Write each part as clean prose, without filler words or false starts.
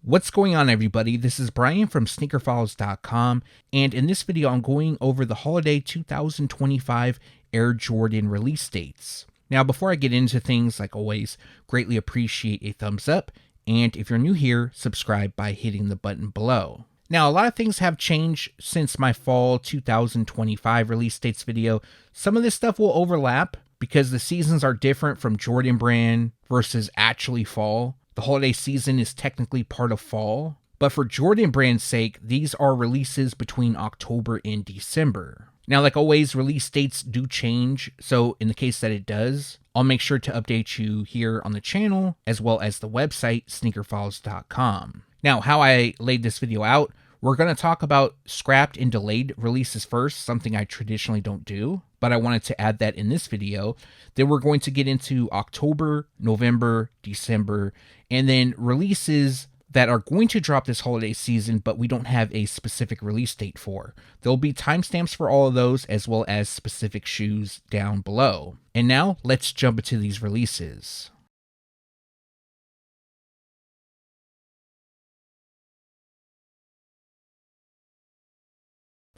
What's going on, everybody? This is Brian from SneakerFiles.com, and in this video I'm going over the holiday 2025 Air Jordan release dates. Now before I get into things, like always, greatly appreciate a thumbs up, and if you're new here, subscribe by hitting the button below. Now a lot of things have changed since my fall 2025 release dates video. Some of this stuff will overlap because the seasons are different from Jordan brand versus actually fall. The holiday season is technically part of fall, but for Jordan brand's sake, these are releases between October and December. Now, like always, release dates do change, so in the case that it does, I'll make sure to update you here on the channel, as well as the website, SneakerFiles.com. Now, how I laid this video out, we're going to talk about scrapped and delayed releases first, something I traditionally don't do, but I wanted to add that in this video. Then we're going to get into October, November, December, and then releases that are going to drop this holiday season, but we don't have a specific release date for. There'll be timestamps for all of those, as well as specific shoes down below. And now, let's jump into these releases.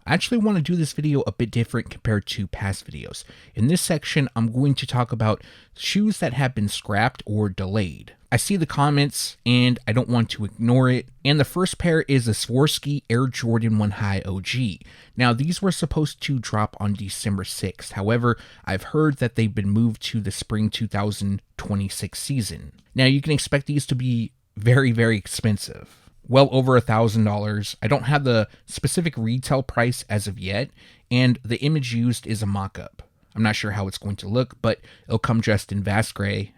I actually want to do this video a bit different compared to past videos. In this section, I'm going to talk about shoes that have been scrapped or delayed. I see the comments and I don't want to ignore it. And the first pair is the SWAROVSKI Air Jordan 1 High OG. Now these were supposed to drop on December 6th. However, I've heard that they've been moved to the spring 2026 season. Now you can expect these to be very, very expensive. Well over $1,000. I don't have the specific retail price as of yet, and the image used is a mock-up. I'm not sure how it's going to look, but it'll come dressed in vast gray,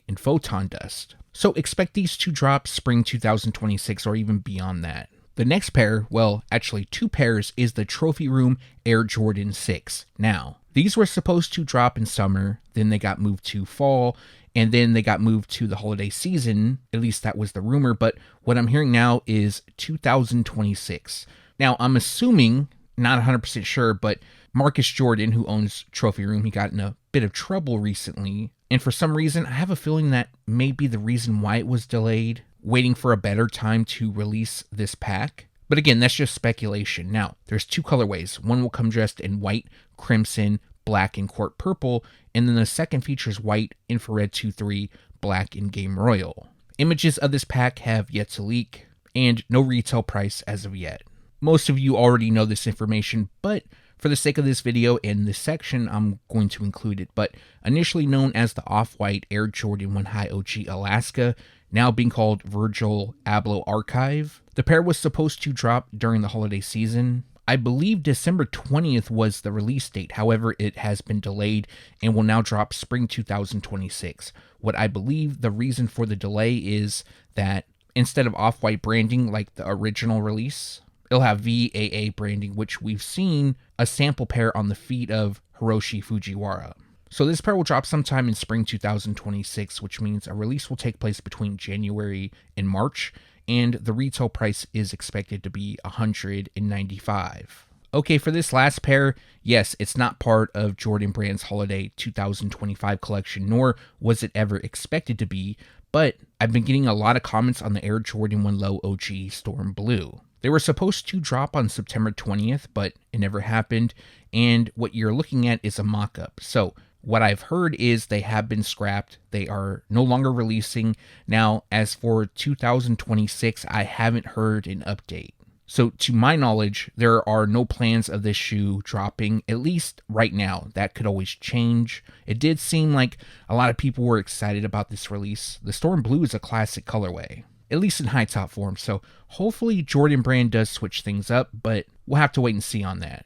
and photon dust. So expect these to drop spring 2026 or even beyond that. The next pair, well, actually two pairs, is the Trophy Room Air Jordan 6. Now, these were supposed to drop in summer, then they got moved to fall, and then they got moved to the holiday season. At least that was the rumor, but what I'm hearing now is 2026. Now, I'm assuming, not 100% sure, but Marcus Jordan, who owns Trophy Room, he got in a bit of trouble recently, and for some reason, I have a feeling that may be the reason why it was delayed, waiting for a better time to release this pack. But again, that's just speculation. Now, there's two colorways. One will come dressed in white, crimson, black, and court purple, and then the second features white, infrared 2-3, black, and game royal. Images of this pack have yet to leak, and no retail price as of yet. Most of you already know this information, but for the sake of this video and this section, I'm going to include it. But initially known as the Off-White Air Jordan 1 High OG Alaska, now being called VIRGIL ABLOH Archive, the pair was supposed to drop during the holiday season. I believe December 20th was the release date. However, it has been delayed and will now drop spring 2026. What I believe the reason for the delay is that instead of off-white branding like the original release, it'll have VAA branding, which we've seen a sample pair on the feet of Hiroshi Fujiwara. So this pair will drop sometime in spring 2026, which means a release will take place between January and March, and the retail price is expected to be $195. Okay, for this last pair, yes, it's not part of Jordan Brand's holiday 2025 collection, nor was it ever expected to be, but I've been getting a lot of comments on the Air Jordan 1 Low OG Storm Blue. They were supposed to drop on September 20th, but it never happened, and what you're looking at is a mock-up. So what I've heard is they have been scrapped. They are no longer releasing. Now, as for 2026, I haven't heard an update. So to my knowledge, there are no plans of this shoe dropping, at least right now. That could always change. It did seem like a lot of people were excited about this release. The Storm Blue is a classic colorway, at least in high top form. So hopefully Jordan Brand does switch things up, but we'll have to wait and see on that.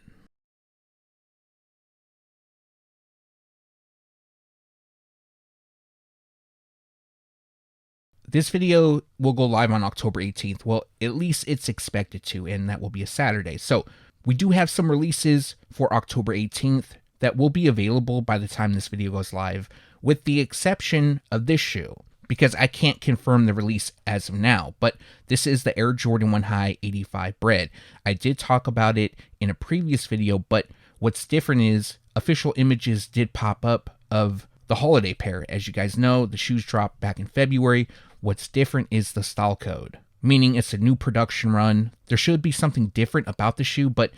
This video will go live on October 18th. Well, at least it's expected to, and that will be a Saturday. So we do have some releases for October 18th that will be available by the time this video goes live, with the exception of this shoe, because I can't confirm the release as of now, but this is the Air Jordan 1 High 85 BRED. I did talk about it in a previous video, but what's different is official images did pop up of the holiday pair. As you guys know, the shoes dropped back in February. What's different is the style code. meaning it's a new production run. There should be something different about the shoe, but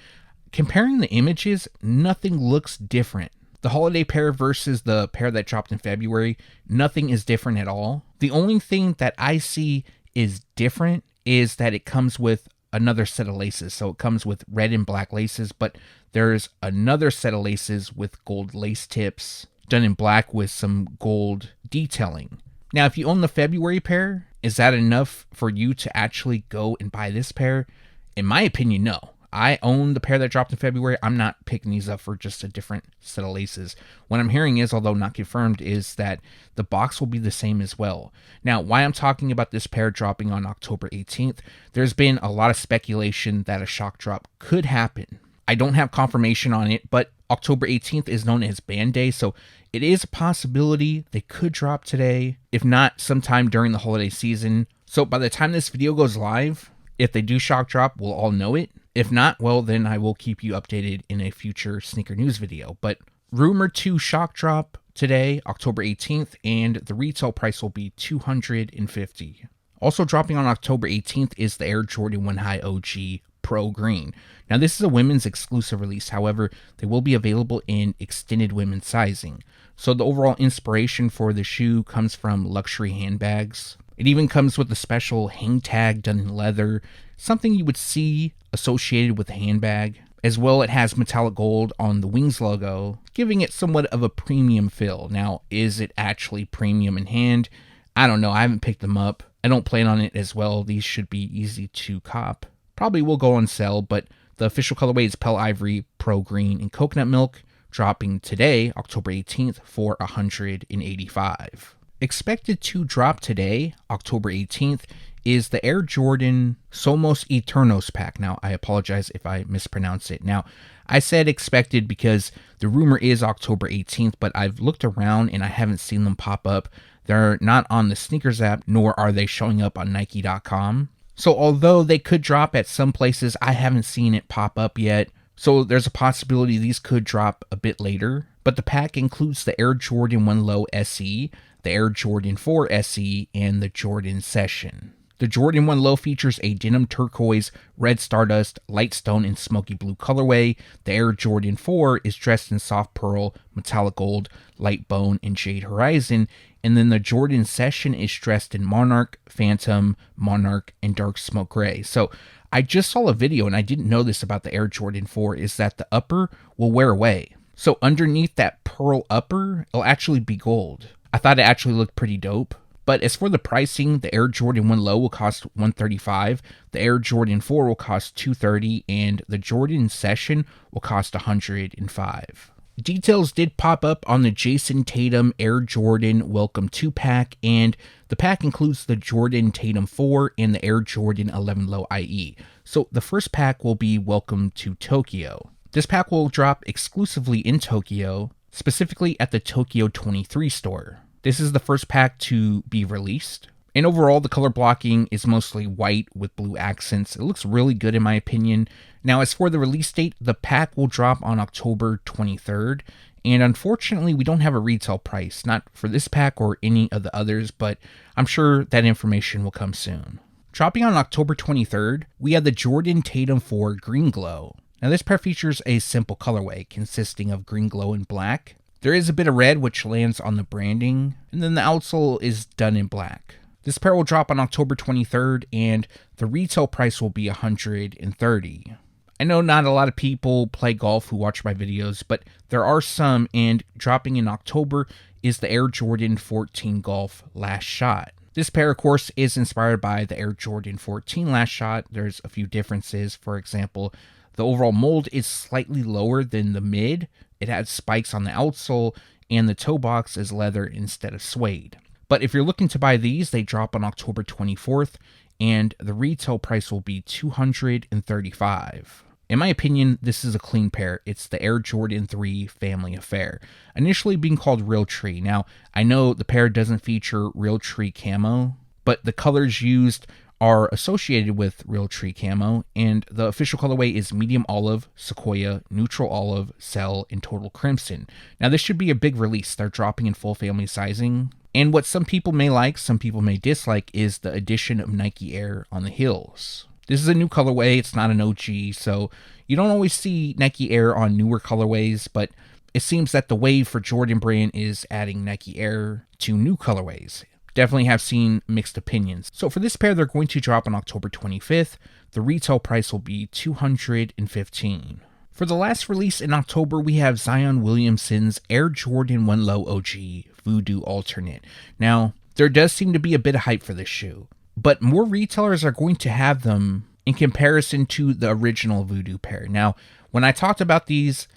comparing the images, nothing looks different. The holiday pair versus the pair that dropped in February, nothing is different at all. The only thing that I see is different is that it comes with another set of laces. So it comes with red and black laces, but there's another set of laces with gold lace tips done in black with some gold detailing. Now, if you own the February pair, is that enough for you to actually go and buy this pair? In my opinion, no. I own the pair that dropped in February. I'm not picking these up for just a different set of laces. What I'm hearing is, although not confirmed, is that the box will be the same as well. Now, why I'm talking about this pair dropping on October 18th, there's been a lot of speculation that a shock drop could happen. I don't have confirmation on it, but October 18th is known as Band Day, so it is a possibility they could drop today, if not sometime during the holiday season. So by the time this video goes live, if they do shock drop, we'll all know it. If not, well, then I will keep you updated in a future sneaker news video. But rumored to shock drop today, October 18th, and the retail price will be $250. Also dropping on October 18th is the Air Jordan 1 High OG Pro Green. Now, this is a women's exclusive release. However, they will be available in extended women's sizing. So the overall inspiration for the shoe comes from luxury handbags. It even comes with a special hang tag done in leather, something you would see associated with a handbag. As well, it has metallic gold on the Wings logo, giving it somewhat of a premium feel. Now, is it actually premium in hand? I don't know. I haven't picked them up. I don't plan on it as well. These should be easy to cop. Probably will go on sale, but the official colorway is Pale Ivory, Pro Green, and Coconut Milk, dropping today, October 18th, for $185. Expected to drop today, October 18th, is the Air Jordan SOMOS ETERNOS pack. Now, I apologize if I mispronounce it. Now, I said expected because the rumor is October 18th, but I've looked around and I haven't seen them pop up. They're not on the sneakers app, nor are they showing up on Nike.com. So although they could drop at some places, I haven't seen it pop up yet. So there's a possibility these could drop a bit later. But the pack includes the Air Jordan 1 Low SE, the Air Jordan 4 SE, and the Jordan Session. The Jordan 1 Low features a denim turquoise, red stardust, light stone, and smoky blue colorway. The Air Jordan 4 is dressed in soft pearl, metallic gold, light bone, and jade horizon. And then the Jordan Session is dressed in monarch, phantom, monarch, and dark smoke gray. So I just saw a video, and I didn't know this about the Air Jordan 4, is that the upper will wear away. So underneath that pearl upper, it'll actually be gold. I thought it actually looked pretty dope. But as for the pricing, the Air Jordan 1 Low will cost $135, the Air Jordan 4 will cost $230, and the Jordan Session will cost $105. Details did pop up on the Jason Tatum Air Jordan Welcome 2 pack, and the pack includes the Jordan Tatum 4 and the Air Jordan 11 Low IE. So the first pack will be Welcome to Tokyo. This pack will drop exclusively in Tokyo, specifically at the Tokyo 23 store. This is the first pack to be released. And overall, the color blocking is mostly white with blue accents. It looks really good in my opinion. Now, as for the release date, the pack will drop on October 23rd. And unfortunately, we don't have a retail price, not for this pack or any of the others, but I'm sure that information will come soon. Dropping on October 23rd, we have the Jordan Tatum 4 Green Glow. Now, this pair features a simple colorway consisting of green glow and black. There is a bit of red which lands on the branding, and then the outsole is done in black. This pair will drop on October 23rd, and the retail price will be $130. I know not a lot of people play golf who watch my videos, but there are some, and dropping in October is the Air Jordan 14 Golf Last Shot. This pair, of course, is inspired by the Air Jordan 14 Last Shot. There's a few differences. For example, the overall mold is slightly lower than the mid. It has spikes on the outsole, and the toe box is leather instead of suede. But if you're looking to buy these, they drop on October 24th, and the retail price will be $235. In my opinion, this is a clean pair. It's the Air Jordan 3 Family Affair, initially being called Real Tree. Now, I know the pair doesn't feature Real Tree camo, but the colors used are associated with Real Tree camo, and the official colorway is medium olive, sequoia, neutral olive, cell, and total crimson. Now, this should be a big release. They're dropping in full family sizing. And what some people may like, some people may dislike, is the addition of Nike Air on the heels. This is a new colorway, it's not an OG, so you don't always see Nike Air on newer colorways, but it seems that the wave for Jordan Brand is adding Nike Air to new colorways. Definitely have seen mixed opinions. So for this pair, they're going to drop on October 25th. The retail price will be $215. For the last release in October, we have Zion Williamson's Air Jordan 1 Low OG VOODOO Alternate. Now, there does seem to be a bit of hype for this shoe, but more retailers are going to have them in comparison to the original VOODOO pair. Now, when I talked about these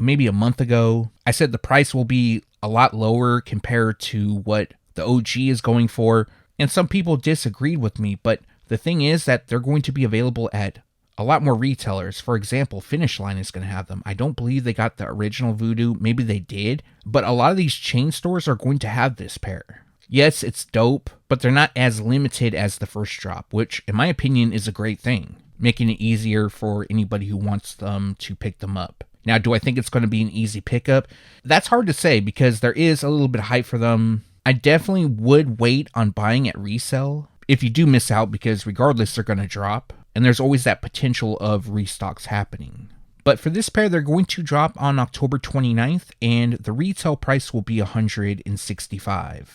maybe a month ago, I said the price will be a lot lower compared to what the OG is going for, and some people disagreed with me, but the thing is that they're going to be available at a lot more retailers. For example, Finish Line is going to have them. I don't believe they got the original VOODOO. Maybe they did, but a lot of these chain stores are going to have this pair. Yes, it's dope, but they're not as limited as the first drop, which in my opinion is a great thing, making it easier for anybody who wants them to pick them up. Now, do I think it's going to be an easy pickup? That's hard to say because there is a little bit of hype for them. I definitely would wait on buying at resale if you do miss out, because regardless, they're going to drop, and there's always that potential of restocks happening. But for this pair, they're going to drop on October 29th, and the retail price will be $165.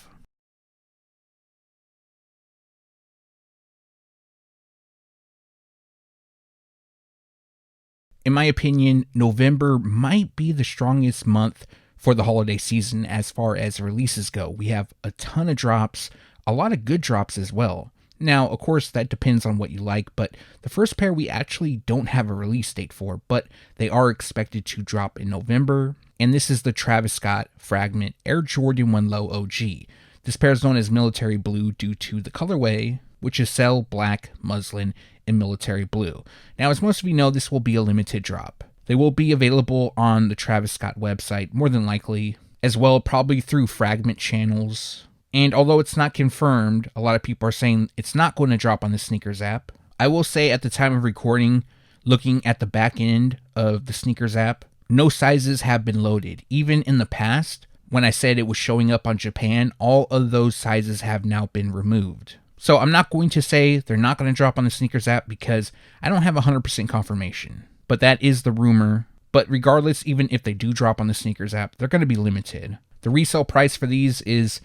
In my opinion, November might be the strongest month for the holiday season as far as releases go. We have a ton of drops, a lot of good drops as well. Now, of course, that depends on what you like, but the first pair we actually don't have a release date for, but they are expected to drop in November, and this is the Travis Scott Fragment Air Jordan 1 Low OG. This pair is known as military blue due to the colorway, which is cell, black, muslin, and military blue. Now, as most of you know, this will be a limited drop. They will be available on the Travis Scott website, more than likely, as well probably through Fragment channels. And although it's not confirmed, a lot of people are saying it's not going to drop on the Sneakers app. I will say at the time of recording, looking at the back end of the Sneakers app, no sizes have been loaded. Even in the past, when I said it was showing up on Japan, all of those sizes have now been removed. So I'm not going to say they're not going to drop on the Sneakers app because I don't have 100% confirmation. But that is the rumor. But regardless, even if they do drop on the Sneakers app, they're going to be limited. The resale price for these is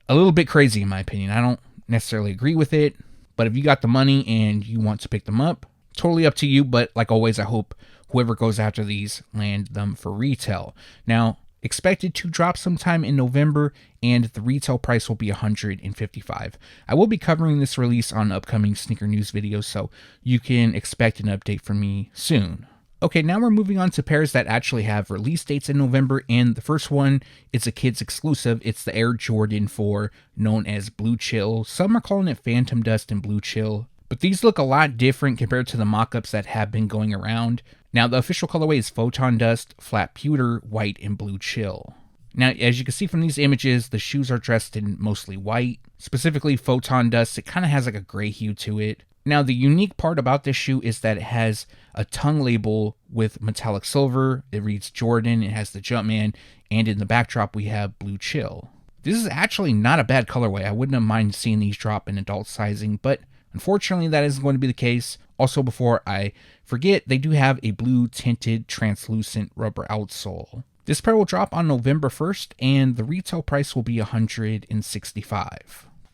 a little bit crazy in my opinion. I don't necessarily agree with it, but if you got the money and you want to pick them up, totally up to you. But like always, I hope whoever goes after these land them for retail. Now, expected to drop sometime in November, and the retail price will be $155. I will be covering this release on upcoming sneaker news videos, so you can expect an update from me soon. Okay, now we're moving on to pairs that actually have release dates in November, and the first one is a kids exclusive. It's the Air Jordan 4, known as Blue Chill. Some are calling it Phantom Dust and Blue Chill, but these look a lot different compared to the mock-ups that have been going around. Now, the official colorway is Photon Dust, Flat Pewter, White, and Blue Chill. Now, as you can see from these images, the shoes are dressed in mostly white. Specifically, Photon Dust, it kind of has like a gray hue to it. Now, the unique part about this shoe is that it has a tongue label with metallic silver. It reads Jordan, it has the Jumpman, and in the backdrop we have Blue Chill. This is actually not a bad colorway. I wouldn't have minded seeing these drop in adult sizing, but unfortunately that isn't going to be the case. Also, before I forget, they do have a blue tinted translucent rubber outsole. This pair will drop on November 1st, and the retail price will be $165.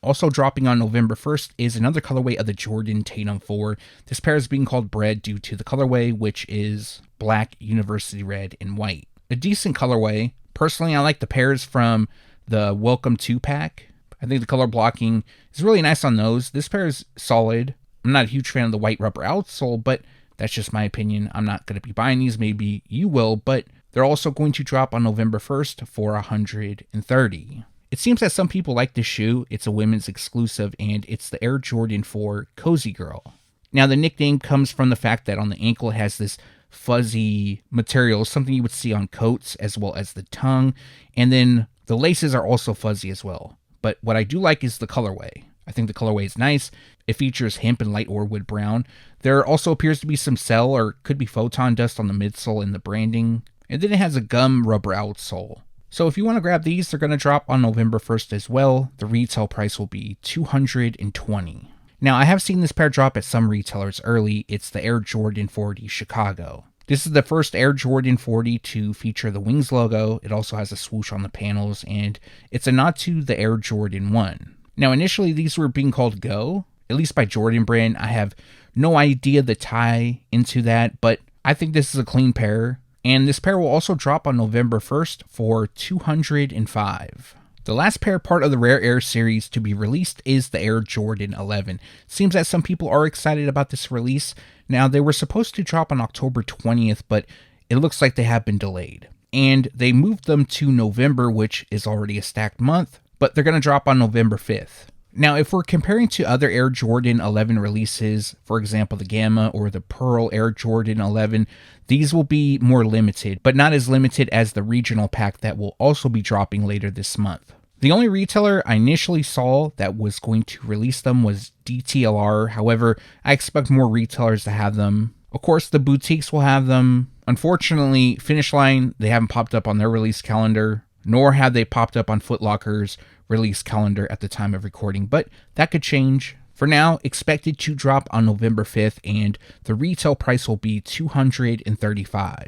Also dropping on November 1st is another colorway of the Jordan Tatum 4. This pair is being called BRED due to the colorway, which is black, university red, and white. A decent colorway. Personally, I like the pairs from the Welcome 2 pack. I think the color blocking is really nice on those. This pair is solid. I'm not a huge fan of the white rubber outsole, but that's just my opinion. I'm not going to be buying these. Maybe you will, but they're also going to drop on November 1st for $130. It seems that some people like this shoe. It's a women's exclusive, and it's the Air Jordan 4 Cozy Girl. Now, the nickname comes from the fact that on the ankle it has this fuzzy material, something you would see on coats, as well as the tongue, and then the laces are also fuzzy as well. But what I do like is the colorway. I think the colorway is nice. It features hemp and light or wood brown. There also appears to be some cell or could be photon dust on the midsole and the branding. And then it has a gum rubber outsole. So if you want to grab these, they're going to drop on November 1st as well. The retail price will be $220. Now, I have seen this pair drop at some retailers early. It's the Air Jordan 40 Chicago. This is the first Air Jordan 40 to feature the Wings logo. It also has a swoosh on the panels, and it's a nod to the Air Jordan 1. Now, initially, these were being called Go, at least by Jordan Brand. I have no idea the tie into that, but I think this is a clean pair. And this pair will also drop on November 1st for $205. The last pair part of the Rare Air series to be released is the Air Jordan 11. Seems that some people are excited about this release. Now, they were supposed to drop on October 20th, but it looks like they have been delayed. And they moved them to November, which is already a stacked month, but they're going to drop on November 5th. Now, if we're comparing to other Air Jordan 11 releases, for example, the Gamma or the Pearl Air Jordan 11, these will be more limited, but not as limited as the regional pack that will also be dropping later this month. The only retailer I initially saw that was going to release them was DTLR. However, I expect more retailers to have them. Of course, the boutiques will have them. Unfortunately, Finish Line, they haven't popped up on their release calendar, nor have they popped up on Foot Locker's release calendar at the time of recording, but that could change. For now, expected to drop on November 5th, and the retail price will be $235.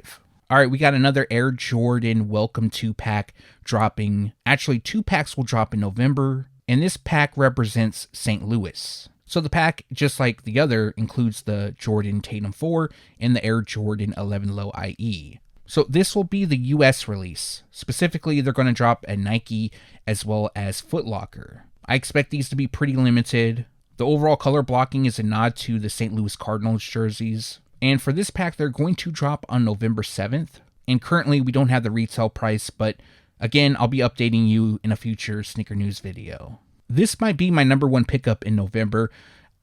All right, we got another Air Jordan Welcome 2 pack dropping. Actually, 2 packs will drop in November, and this pack represents St. Louis. So the pack, just like the other, includes the Jordan Tatum 4 and the Air Jordan 11 Low IE. So this will be the US release. Specifically, they're going to drop at Nike as well as Foot Locker. I expect these to be pretty limited. The overall color blocking is a nod to the St. Louis Cardinals jerseys. And for this pack, they're going to drop on November 7th. And currently, we don't have the retail price, but again, I'll be updating you in a future sneaker news video. This might be my number one pickup in November.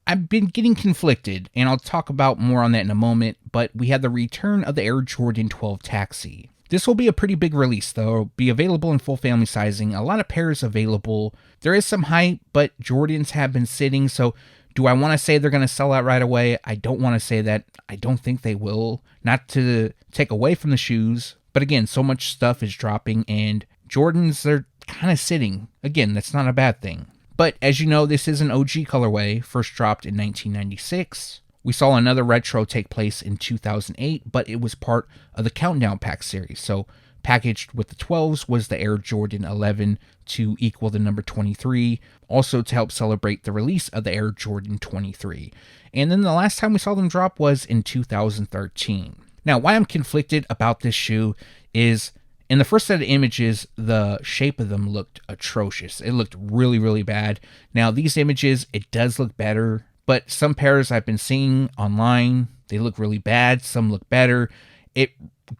I've been getting conflicted, and I'll talk about more on that in a moment, but we had the return of the Air Jordan 12 Taxi. This will be a pretty big release, though. It'll be available in full family sizing, a lot of pairs available. There is some hype, but Jordans have been sitting, so do I want to say they're going to sell out right away? I don't want to say that. I don't think they will. Not to take away from the shoes, but again, so much stuff is dropping, and Jordans, they're kind of sitting. Again, that's not a bad thing. But as you know, this is an OG colorway, first dropped in 1996. We saw another retro take place in 2008, but it was part of the Countdown Pack series. So packaged with the 12s was the Air Jordan 11 to equal the number 23, also to help celebrate the release of the Air Jordan 23. And then the last time we saw them drop was in 2013. Now, why I'm conflicted about this shoe is in the first set of images, the shape of them looked atrocious. It looked really, really bad. Now, these images, it does look better, but some pairs I've been seeing online, they look really bad. Some look better. It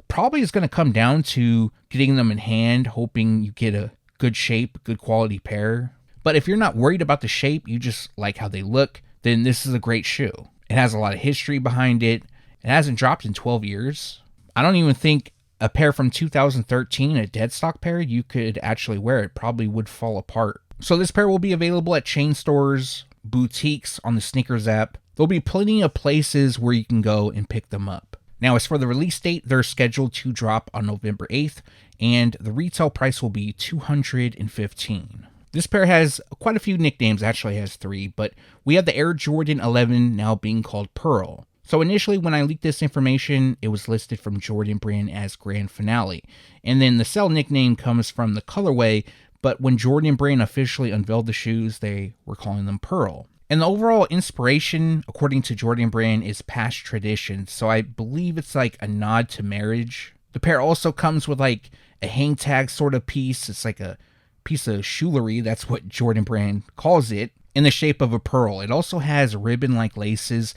probably is going to come down to getting them in hand, hoping you get a good shape, good quality pair. But if you're not worried about the shape, you just like how they look, then this is a great shoe. It has a lot of history behind it. It hasn't dropped in 12 years. I don't even think a pair from 2013, a dead stock pair, you could actually wear it. Probably would fall apart. So this pair will be available at chain stores, boutiques, on the Sneakers app. There'll be plenty of places where you can go and pick them up. Now, as for the release date, they're scheduled to drop on November 8th, and the retail price will be $215. This pair has quite a few nicknames, actually has 3, but we have the Air Jordan 11 now being called Pearl. So initially, when I leaked this information, it was listed from Jordan Brand as Grand Finale. And then the sell nickname comes from the colorway, but when Jordan Brand officially unveiled the shoes, they were calling them Pearl. And the overall inspiration, according to Jordan Brand, is past tradition. So I believe it's like a nod to marriage. The pair also comes with like a hang tag sort of piece. It's like a piece of jewelry, that's what Jordan Brand calls it, in the shape of a pearl. It also has ribbon-like laces.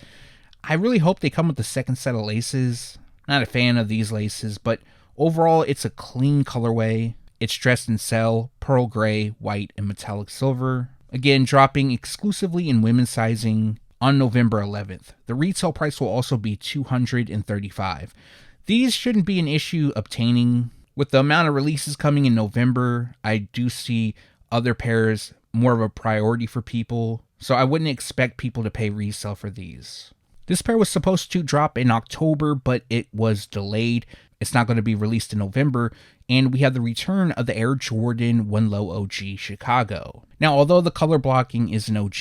I really hope they come with the second set of laces. Not a fan of these laces, but overall it's a clean colorway. It's dressed in cell, pearl gray, white, and metallic silver. Again, dropping exclusively in women's sizing on November 11th. The retail price will also be $235. These shouldn't be an issue obtaining. With the amount of releases coming in November, I do see other pairs more of a priority for people, so I wouldn't expect people to pay resale for these. This pair was supposed to drop in October, but it was delayed. It's not going to be released in November, and we have the return of the Air Jordan 1 Low OG Chicago. Now, although the color blocking is an OG,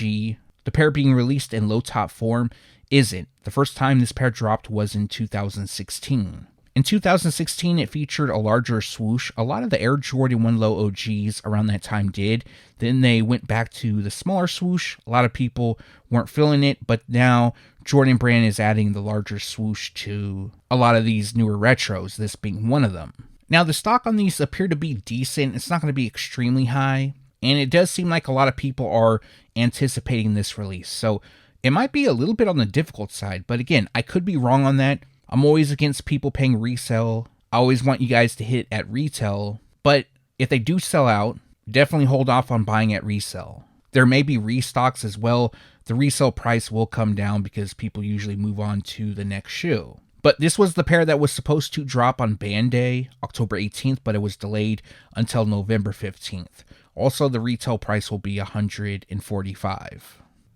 the pair being released in low top form isn't. The first time this pair dropped was in 2016. In 2016, it featured a larger swoosh. A lot of the Air Jordan 1 Low OGs around that time did. Then they went back to the smaller swoosh. A lot of people weren't feeling it, but now Jordan Brand is adding the larger swoosh to a lot of these newer retros, this being one of them. Now, the stock on these appear to be decent. It's not going to be extremely high, and it does seem like a lot of people are anticipating this release. So it might be a little bit on the difficult side, but again, I could be wrong on that. I'm always against people paying resale. I always want you guys to hit at retail, but if they do sell out, definitely hold off on buying at resale. There may be restocks as well. The resale price will come down because people usually move on to the next shoe. But this was the pair that was supposed to drop on Band Day, October 18th, but it was delayed until November 15th. Also, the retail price will be $145.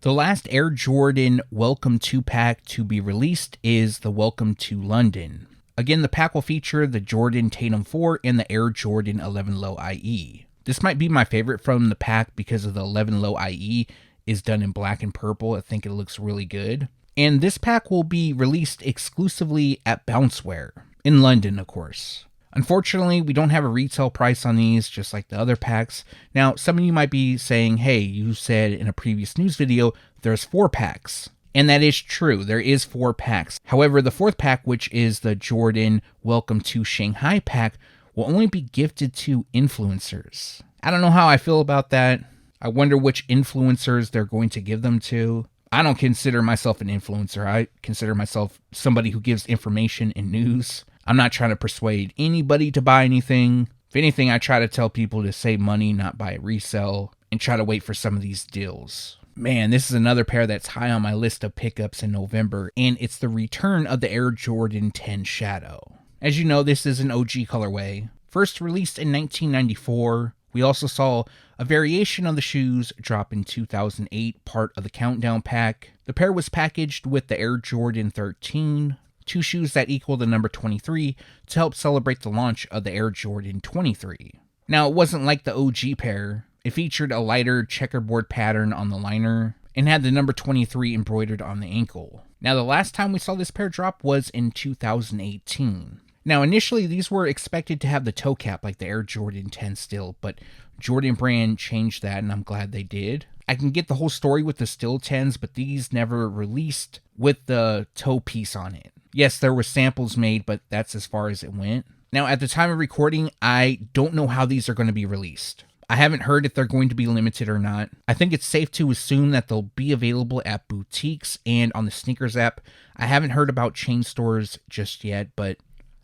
The last Air Jordan Welcome 2-pack to be released is the Welcome to London. Again, the pack will feature the Jordan Tatum 4 and the Air Jordan 11 Low IE. This might be my favorite from the pack because of the 11 Low IE is done in black and purple. I think it looks really good. And this pack will be released exclusively at Bounceware, in London, of course. Unfortunately, we don't have a retail price on these, just like the other packs. Now, some of you might be saying, hey, you said in a previous news video, there's 4 packs. And that is true, there is 4 packs. However, the 4th pack, which is the Jordan Welcome to Shanghai pack, will only be gifted to influencers. I don't know how I feel about that. I wonder which influencers they're going to give them to. I don't consider myself an influencer. I consider myself somebody who gives information and news. I'm not trying to persuade anybody to buy anything. If anything, I try to tell people to save money, not buy resale, and try to wait for some of these deals. Man, this is another pair that's high on my list of pickups in November, and it's the return of the Air Jordan 10 Shadow. As you know, this is an OG colorway. First released in 1994, we also saw a variation of the shoes drop in 2008, part of the Countdown pack. The pair was packaged with the Air Jordan 13, 2 shoes that equal the number 23 to help celebrate the launch of the Air Jordan 23. Now, it wasn't like the OG pair. It featured a lighter checkerboard pattern on the liner and had the number 23 embroidered on the ankle. Now, the last time we saw this pair drop was in 2018. Now, initially, these were expected to have the toe cap like the Air Jordan 10 still, but Jordan Brand changed that, and I'm glad they did. I can get the whole story with the still 10s, but these never released with the toe piece on it. Yes, there were samples made, but that's as far as it went. Now, at the time of recording, I don't know how these are going to be released. I haven't heard if they're going to be limited or not. I think it's safe to assume that they'll be available at boutiques and on the Sneakers app. I haven't heard about chain stores just yet, but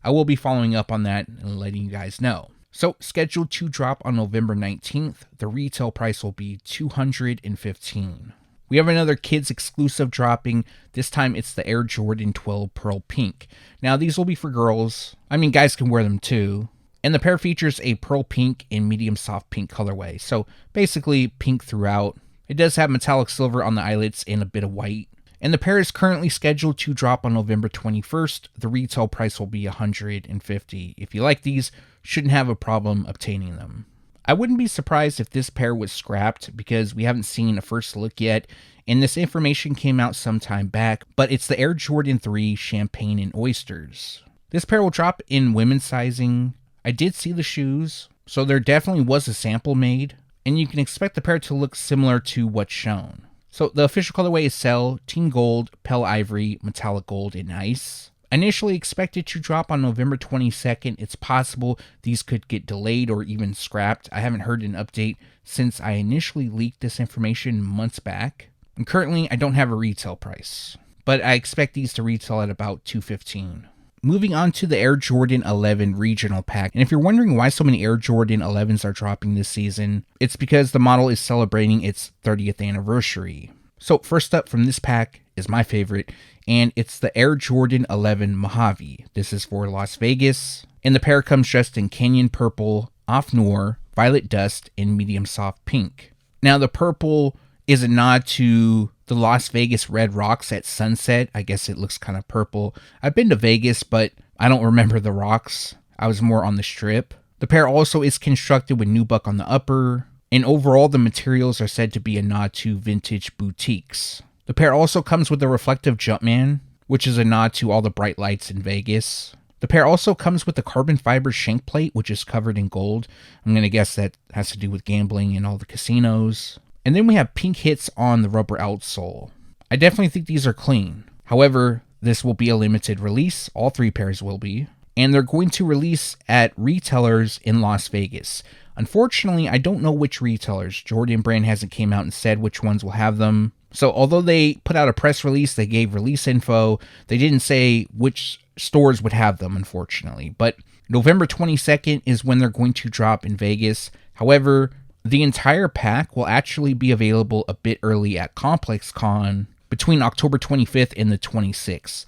I will be following up on that and letting you guys know. So, scheduled to drop on November 19th, the retail price will be $215. We have another kids exclusive dropping. This time it's the Air Jordan 12 Pearl Pink. Now, these will be for girls. I mean, guys can wear them too. And the pair features a pearl pink and medium soft pink colorway. So, basically pink throughout. It does have metallic silver on the eyelets and a bit of white. And the pair is currently scheduled to drop on November 21st. The retail price will be $150. If you like these, shouldn't have a problem obtaining them. I wouldn't be surprised if this pair was scrapped because we haven't seen a first look yet, and this information came out some time back, but it's the Air Jordan 3 Champagne and Oysters. This pair will drop in women's sizing. I did see the shoes, so there definitely was a sample made, and you can expect the pair to look similar to what's shown. So the official colorway is Cell, Teen Gold, Pale Ivory, Metallic Gold, and Ice. Initially expected to drop on November 22nd, it's possible these could get delayed or even scrapped. I haven't heard an update since I initially leaked this information months back. And currently, I don't have a retail price, but I expect these to retail at about $215. Moving on to the Air Jordan 11 regional pack. And if you're wondering why so many Air Jordan 11s are dropping this season, it's because the model is celebrating its 30th anniversary. So first up from this pack is my favorite, and it's the Air Jordan 11 Mojave. This is for Las Vegas, and the pair comes dressed in Canyon Purple, Off Noir, Violet Dust, and Medium Soft Pink. Now the purple is a nod to the the Las Vegas Red Rocks at sunset. I guess it looks kind of purple. I've been to Vegas, but I don't remember the rocks. I was more on the strip. The pair also is constructed with nubuck on the upper, and overall the materials are said to be a nod to vintage boutiques. The pair also comes with a reflective Jumpman, which is a nod to all the bright lights in Vegas. The pair also comes with a carbon fiber shank plate, which is covered in gold. I'm going to guess that has to do with gambling in all the casinos. And then we have pink hits on the rubber outsole. I definitely think these are clean. However, this will be a limited release. All 3 pairs will be. And they're going to release at retailers in Las Vegas. Unfortunately, I don't know which retailers. Jordan Brand hasn't came out and said which ones will have them. So although they put out a press release, they gave release info, they didn't say which stores would have them, unfortunately. But November 22nd is when they're going to drop in Vegas. However, the entire pack will actually be available a bit early at ComplexCon between October 25th and the 26th.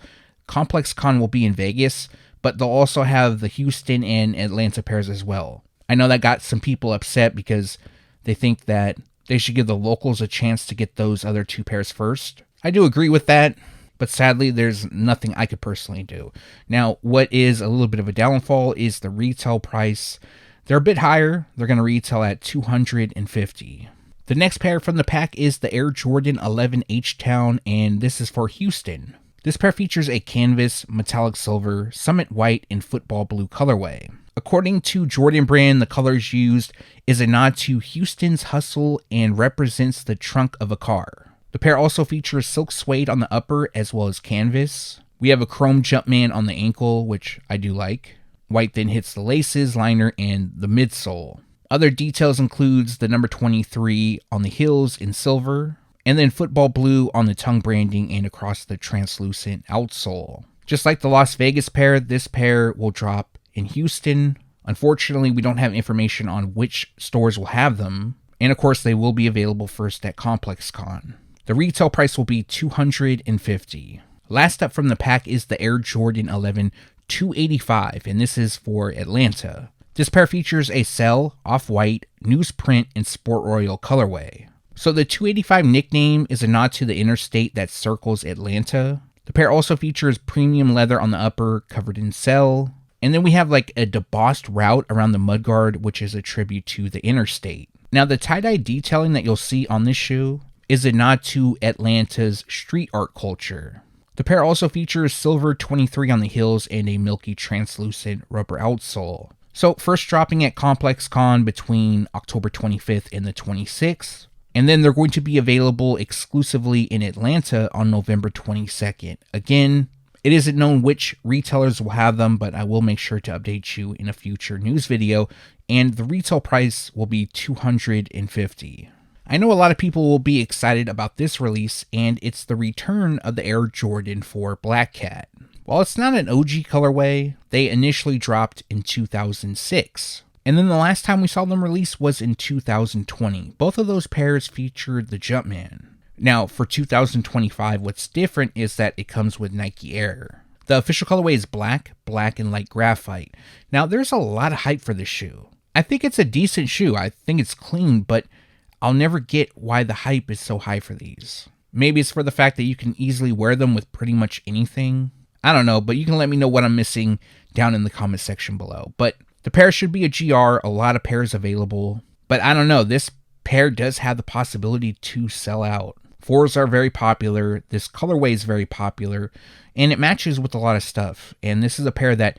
ComplexCon will be in Vegas, but they'll also have the Houston and Atlanta pairs as well. I know that got some people upset because they think that they should give the locals a chance to get those other 2 pairs first. I do agree with that, but sadly there's nothing I could personally do. Now, what is a little bit of a downfall is the retail price. They're a bit higher. They're going to retail at $250. The next pair from the pack is the Air Jordan 11 H-Town, and this is for Houston. This pair features a canvas, metallic silver, summit white, and football blue colorway. According to Jordan Brand, the colors used is a nod to Houston's hustle and represents the trunk of a car. The pair also features silk suede on the upper as well as canvas. We have a chrome Jumpman on the ankle, which I do like. White then hits the laces, liner, and the midsole. Other details includes the number 23 on the heels in silver, and then football blue on the tongue branding and across the translucent outsole. Just like the Las Vegas pair, this pair will drop in Houston. Unfortunately, we don't have information on which stores will have them, and of course they will be available first at ComplexCon. The retail price will be $250. Last up from the pack is the Air Jordan 11 285, and this is for Atlanta. This pair features a cell, off-white, newsprint, and sport royal colorway. So the 285 nickname is a nod to the interstate that circles Atlanta. The pair also features premium leather on the upper, covered in cell. And then we have like a debossed route around the mudguard, which is a tribute to the interstate. Now the tie-dye detailing that you'll see on this shoe is a nod to Atlanta's street art culture. The pair also features silver 23 on the heels and a milky translucent rubber outsole. So first dropping at ComplexCon between October 25th and the 26th. And then they're going to be available exclusively in Atlanta on November 22nd. Again, it isn't known which retailers will have them, but I will make sure to update you in a future news video. And the retail price will be $250. I know a lot of people will be excited about this release, and it's the return of the Air Jordan 4 Black Cat. While it's not an OG colorway, they initially dropped in 2006. And then the last time we saw them release was in 2020. Both of those pairs featured the Jumpman. Now, for 2025, what's different is that it comes with Nike Air. The official colorway is black, and light graphite. Now, there's a lot of hype for this shoe. I think it's a decent shoe. I think it's clean, but I'll never get why the hype is so high for these. Maybe it's for the fact that you can easily wear them with pretty much anything. I don't know, but you can let me know what I'm missing down in the comment section below. But the pair should be a GR, a lot of pairs available. But I don't know, this pair does have the possibility to sell out. 4s are very popular, this colorway is very popular, and it matches with a lot of stuff. And this is a pair that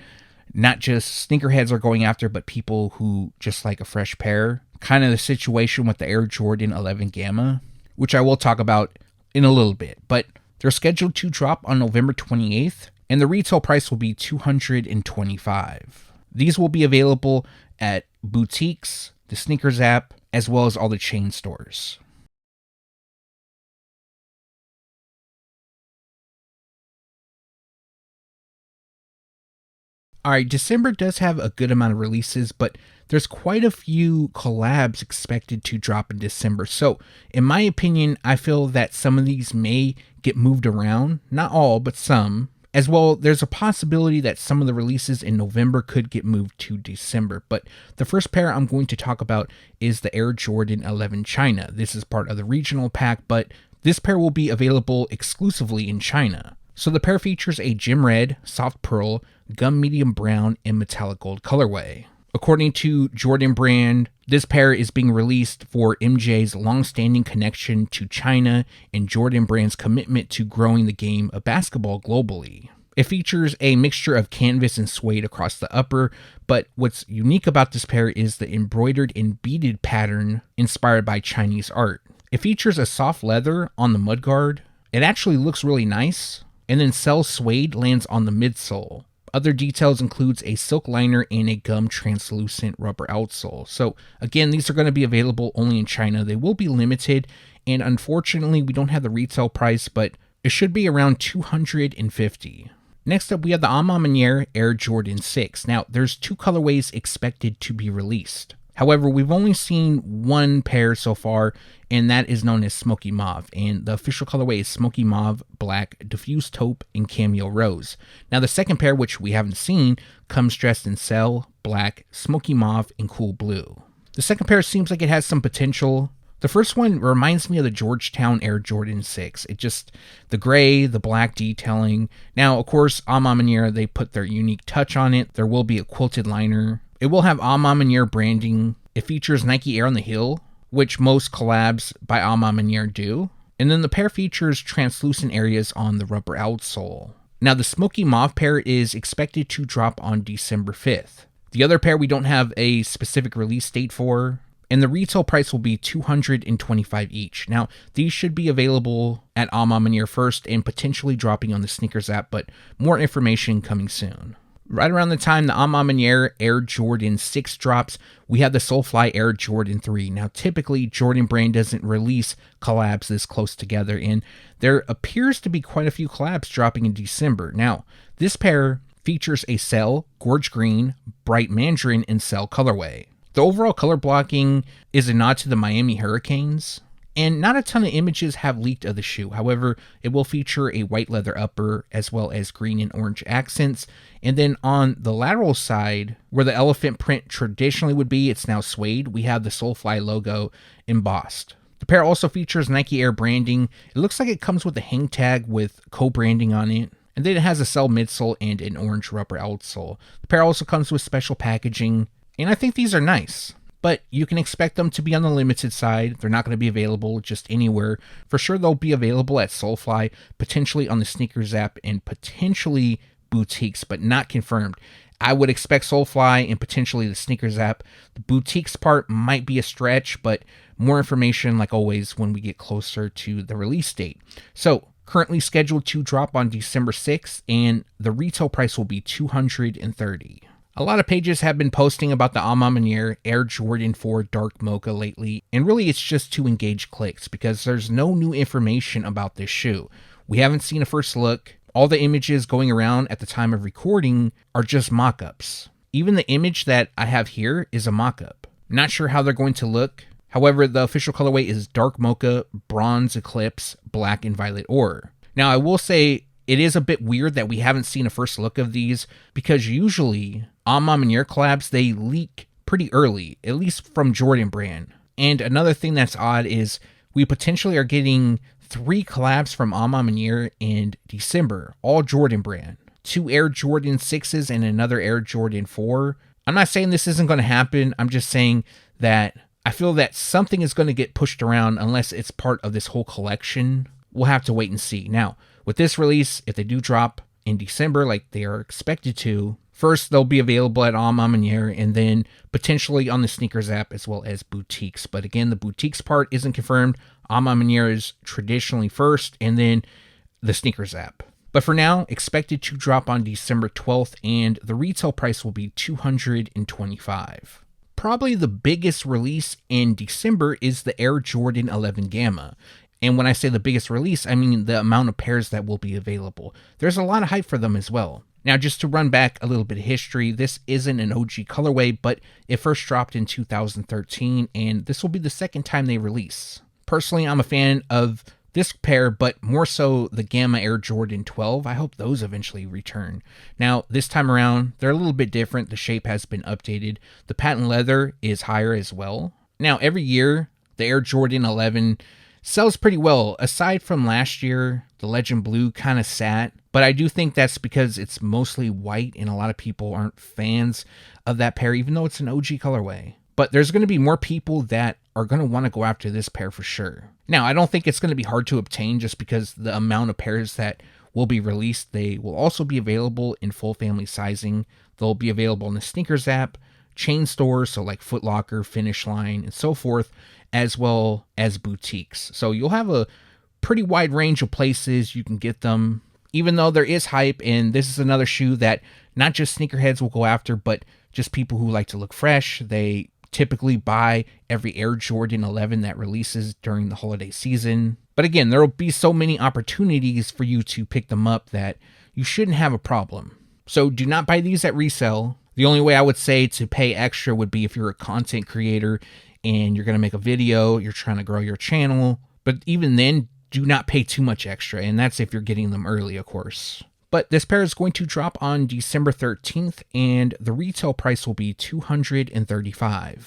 not just sneakerheads are going after, but people who just like a fresh pair. Kind of the situation with the Air Jordan 11 Gamma, which I will talk about in a little bit. But they're scheduled to drop on November 28th, and the retail price will be $225. These will be available at boutiques, the Sneakers app, as well as all the chain stores. Alright, December does have a good amount of releases, but there's quite a few collabs expected to drop in December. So, in my opinion, I feel that some of these may get moved around. Not all, but some. As well, there's a possibility that some of the releases in November could get moved to December. But the first pair I'm going to talk about is the Air Jordan 11 China. This is part of the regional pack, but this pair will be available exclusively in China. So the pair features a gym red, soft pearl, gum medium brown, and metallic gold colorway. According to Jordan Brand, this pair is being released for MJ's long-standing connection to China and Jordan Brand's commitment to growing the game of basketball globally. It features a mixture of canvas and suede across the upper, but what's unique about this pair is the embroidered and beaded pattern inspired by Chinese art. It features a soft leather on the mudguard. It actually looks really nice, and then cell suede lands on the midsole. Other details includes a silk liner and a gum translucent rubber outsole. So again, these are going to be available only in China. They will be limited, and unfortunately we don't have the retail price, but it should be around $250. Next up, we have the Maniere Air Jordan 6. Now, there's 2 colorways expected to be released. However, we've only seen one pair so far, and that is known as Smoky Mauve. And the official colorway is Smoky Mauve, Black, Diffuse Taupe, and Cameo Rose. Now, the second pair, which we haven't seen, comes dressed in Cell, Black, Smoky Mauve, and Cool Blue. The second pair seems like it has some potential. The first one reminds me of the Georgetown Air Jordan 6. It just, the gray, the black detailing. Now, of course, Maniere, they put their unique touch on it. There will be a quilted liner. It will have Maniere branding. It features Nike Air on the heel, which most collabs by Maniere do. And then the pair features translucent areas on the rubber outsole. Now, the Smoky Mauve pair is expected to drop on December 5th. The other pair we don't have a specific release date for, and the retail price will be $225 each. Now, these should be available at Maniere first and potentially dropping on the Sneakers app, but more information coming soon. Right around the time the Maniere Air Jordan 6 drops, we have the SOLEFLY Air Jordan 3. Now, typically, Jordan Brand doesn't release collabs this close together, and there appears to be quite a few collabs dropping in December. Now, this pair features a Cell, Gorge Green, Bright Mandarin, and Cell colorway. The overall color blocking is a nod to the Miami Hurricanes, and not a ton of images have leaked of the shoe. However, it will feature a white leather upper as well as green and orange accents. And then on the lateral side, where the elephant print traditionally would be, it's now suede. We have the SOLEFLY logo embossed. The pair also features Nike Air branding. It looks like it comes with a hang tag with co-branding on it. And then it has a Cell midsole and an orange rubber outsole. The pair also comes with special packaging. And I think these are nice, but you can expect them to be on the limited side. They're not going to be available just anywhere. For sure, they'll be available at SOLEFLY, potentially on the Sneakers app, and potentially boutiques, but not confirmed. I would expect SOLEFLY and potentially the Sneakers app. The boutiques part might be a stretch, but more information, like always, when we get closer to the release date. So, currently scheduled to drop on December 6th, and the retail price will be $230. A lot of pages have been posting about the Maniere Air Jordan 4 Dark Mocha lately, and really it's just to engage clicks because there's no new information about this shoe. We haven't seen a first look. All the images going around at the time of recording are just mock-ups. Even the image that I have here is a mock-up. Not sure how they're going to look. However, the official colorway is Dark Mocha, Bronze Eclipse, Black, and Violet Ore. Now, I will say it is a bit weird that we haven't seen a first look of these because usually Maniere collabs, they leak pretty early, at least from Jordan Brand. And another thing that's odd is we potentially are getting 3 collabs from Maniere in December, all Jordan Brand. 2 Air Jordan 6s and another Air Jordan 4. I'm not saying this isn't going to happen. I'm just saying that I feel that something is going to get pushed around unless it's part of this whole collection. We'll have to wait and see. Now, with this release, if they do drop in December like they are expected to, first they'll be available at Maniere and then potentially on the Sneakers app as well as boutiques. But again, the boutiques part isn't confirmed. Maniere is traditionally first and then the Sneakers app. But for now, expected to drop on December 12th and the retail price will be $225. Probably the biggest release in December is the Air Jordan 11 Gamma. And when I say the biggest release, I mean the amount of pairs that will be available. There's a lot of hype for them as well. Now, just to run back a little bit of history, this isn't an OG colorway, but it first dropped in 2013, and this will be the second time they release. Personally, I'm a fan of this pair, but more so the Gamma Air Jordan 12. I hope those eventually return. Now, this time around, they're a little bit different. The shape has been updated. The patent leather is higher as well. Now, every year, the Air Jordan 11 sells pretty well. Aside from last year, the Legend Blue kind of sat, but I do think that's because it's mostly white and a lot of people aren't fans of that pair, even though it's an OG colorway. But there's going to be more people that are going to want to go after this pair for sure. Now, I don't think it's going to be hard to obtain just because the amount of pairs that will be released. They will also be available in full family sizing. They'll be available in the Sneakers app, chain stores, so like Foot Locker, Finish Line, and so forth, as well as boutiques. So you'll have a pretty wide range of places you can get them, even though there is hype, and this is another shoe that not just sneakerheads will go after, but just people who like to look fresh. They typically buy every Air Jordan 11 that releases during the holiday season. But again, there will be so many opportunities for you to pick them up that you shouldn't have a problem. So do not buy these at resale. The only way I would say to pay extra would be if you're a content creator and you're going to make a video, you're trying to grow your channel. But even then, do not pay too much extra, and that's if you're getting them early, of course. But this pair is going to drop on December 13th, and the retail price will be $235.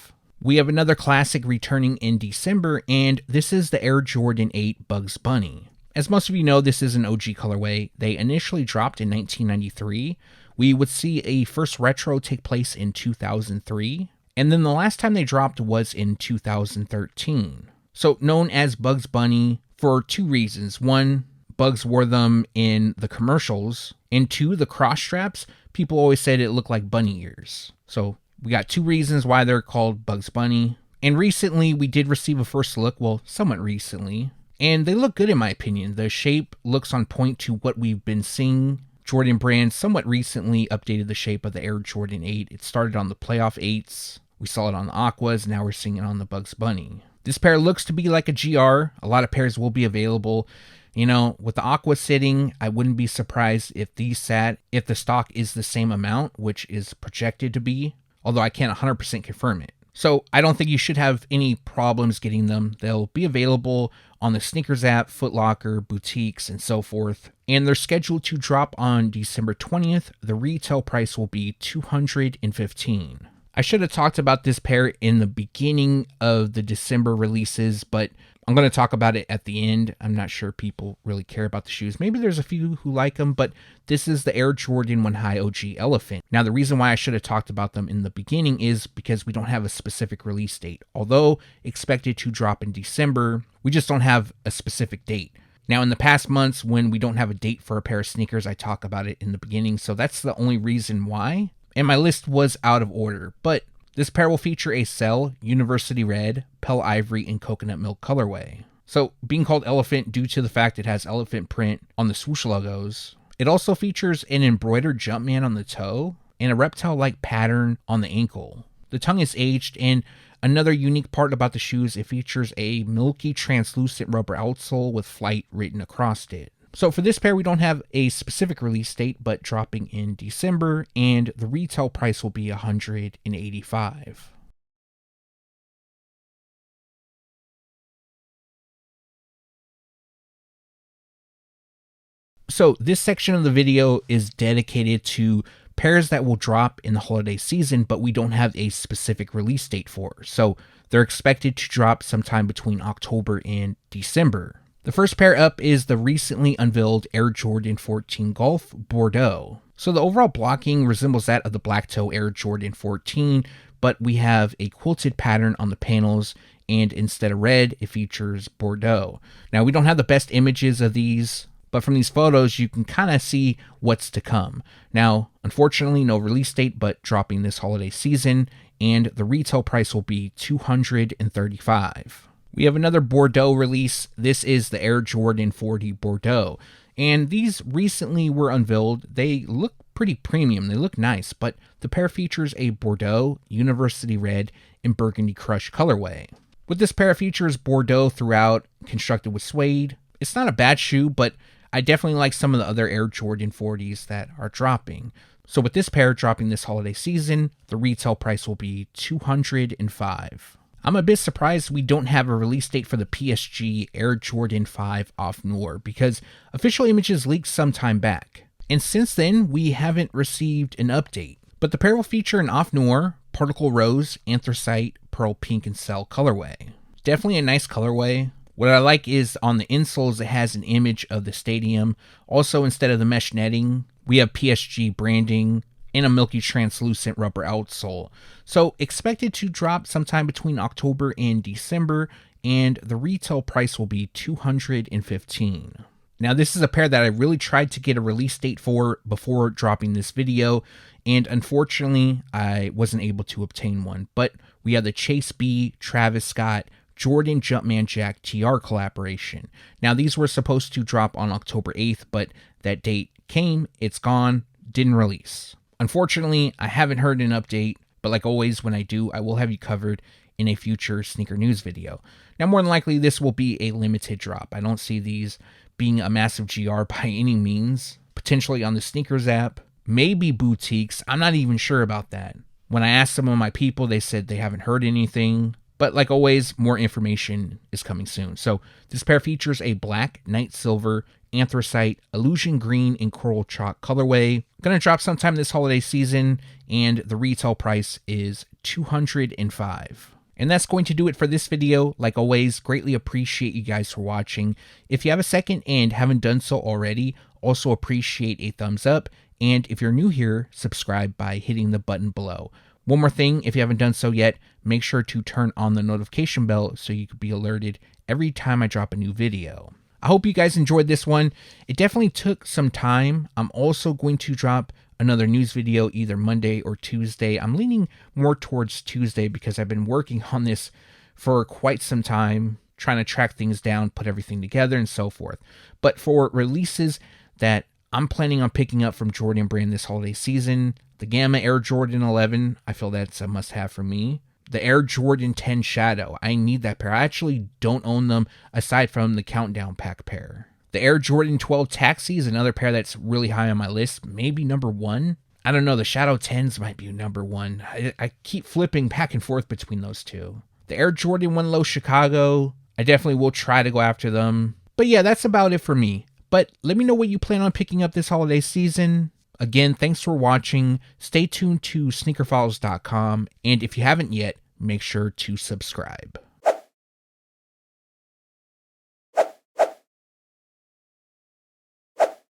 We have another classic returning in December, and this is the Air Jordan 8 Bugs Bunny. As most of you know, this is an OG colorway. They initially dropped in 1993. We would see a first retro take place in 2003, and then the last time they dropped was in 2013. So known as Bugs Bunny for two reasons. One, Bugs wore them in the commercials, and two, the cross straps, people always said it looked like bunny ears. So we got two reasons why they're called Bugs Bunny. And recently we did receive a first look, well, somewhat recently, and they look good in my opinion. The shape looks on point to what we've been seeing. Jordan Brand somewhat recently updated the shape of the Air Jordan 8. It started on the Playoff 8s. We saw it on the Aquas. Now we're seeing it on the Bugs Bunny. This pair looks to be like a GR. A lot of pairs will be available. You know, with the Aqua sitting, I wouldn't be surprised if these sat, if the stock is the same amount, which is projected to be, although I can't 100% confirm it. So I don't think you should have any problems getting them. They'll be available on the Sneakers app, Foot Locker, boutiques, and so forth. And they're scheduled to drop on December 20th. The retail price will be $215. I should have talked about this pair in the beginning of the December releases, but I'm going to talk about it at the end. I'm not sure people really care about the shoes. Maybe there's a few who like them, but this is the Air Jordan 1 High OG Elephant. Now, the reason why I should have talked about them in the beginning is because we don't have a specific release date. Although expected to drop in December, we just don't have a specific date. Now, in the past months, when we don't have a date for a pair of sneakers, I talk about it in the beginning, so that's the only reason why. And my list was out of order, but this pair will feature a Cell, University Red, Pale Ivory, and Coconut Milk colorway. So, being called Elephant due to the fact it has elephant print on the swoosh logos. It also features an embroidered Jumpman on the toe and a reptile-like pattern on the ankle. The tongue is aged, and another unique part about the shoes, it features a milky translucent rubber outsole with Flight written across it. So for this pair, we don't have a specific release date, but dropping in December, and the retail price will be $185. So this section of the video is dedicated to pairs that will drop in the holiday season, but we don't have a specific release date for. So they're expected to drop sometime between October and December. The first pair up is the recently unveiled Air Jordan 14 Golf Bordeaux. So the overall blocking resembles that of the Black Toe Air Jordan 14, but we have a quilted pattern on the panels, and instead of red, it features Bordeaux. Now, we don't have the best images of these, but from these photos, you can kind of see what's to come. Now, unfortunately, no release date, but dropping this holiday season, and the retail price will be $235. We have another Bordeaux release. This is the Air Jordan 40 Bordeaux. And these recently were unveiled. They look pretty premium. They look nice, but the pair features a Bordeaux, University Red, and Burgundy Crush colorway. With this pair features Bordeaux throughout, constructed with suede. It's not a bad shoe, but I definitely like some of the other Air Jordan 40s that are dropping. So with this pair dropping this holiday season, the retail price will be $205. I'm a bit surprised we don't have a release date for the PSG Air Jordan 5 off NOIR because official images leaked some time back. And since then, we haven't received an update. But the pair will feature an off NOIR, particle rose, anthracite, pearl pink, and cell colorway. Definitely a nice colorway. What I like is on the insoles, it has an image of the stadium. Also, instead of the mesh netting, we have PSG branding and a milky translucent rubber outsole. So expected to drop sometime between October and December, and the retail price will be $215. Now, this is a pair that I really tried to get a release date for before dropping this video, and unfortunately, I wasn't able to obtain one. But we have the Chase B, Travis Scott, Jordan Jumpman Jack TR collaboration. Now, these were supposed to drop on October 8th, but that date came, it's gone, didn't release. Unfortunately, I haven't heard an update, but like always, when I do, I will have you covered in a future sneaker news video. Now, more than likely, this will be a limited drop. I don't see these being a massive GR by any means. Potentially on the sneakers app, maybe boutiques. I'm not even sure about that. When I asked some of my people, they said they haven't heard anything. But like always, more information is coming soon. So this pair features a black, night silver, anthracite, illusion green, and coral chalk colorway. Gonna drop sometime this holiday season, and the retail price is $205. And that's going to do it for this video. Like always, greatly appreciate you guys for watching. If you have a second and haven't done so already, also appreciate a thumbs up. And if you're new here, subscribe by hitting the button below. One more thing, if you haven't done so yet, make sure to turn on the notification bell so you can be alerted every time I drop a new video. I hope you guys enjoyed this one. It definitely took some time. I'm also going to drop another news video either Monday or Tuesday. I'm leaning more towards Tuesday because I've been working on this for quite some time, trying to track things down, put everything together, and so forth. But for releases that I'm planning on picking up from Jordan Brand this holiday season, the Gamma Air Jordan 11, I feel that's a must-have for me. The Air Jordan 10 Shadow, I need that pair. I actually don't own them aside from the Countdown Pack pair. The Air Jordan 12 Taxi is another pair that's really high on my list, maybe number one. I don't know, the Shadow 10s might be number one. I keep flipping back and forth between those two. The Air Jordan 1 Low Chicago, I definitely will try to go after them. But yeah, that's about it for me. But let me know what you plan on picking up this holiday season. Again, thanks for watching. Stay tuned to SneakerFiles.com. And if you haven't yet, make sure to subscribe.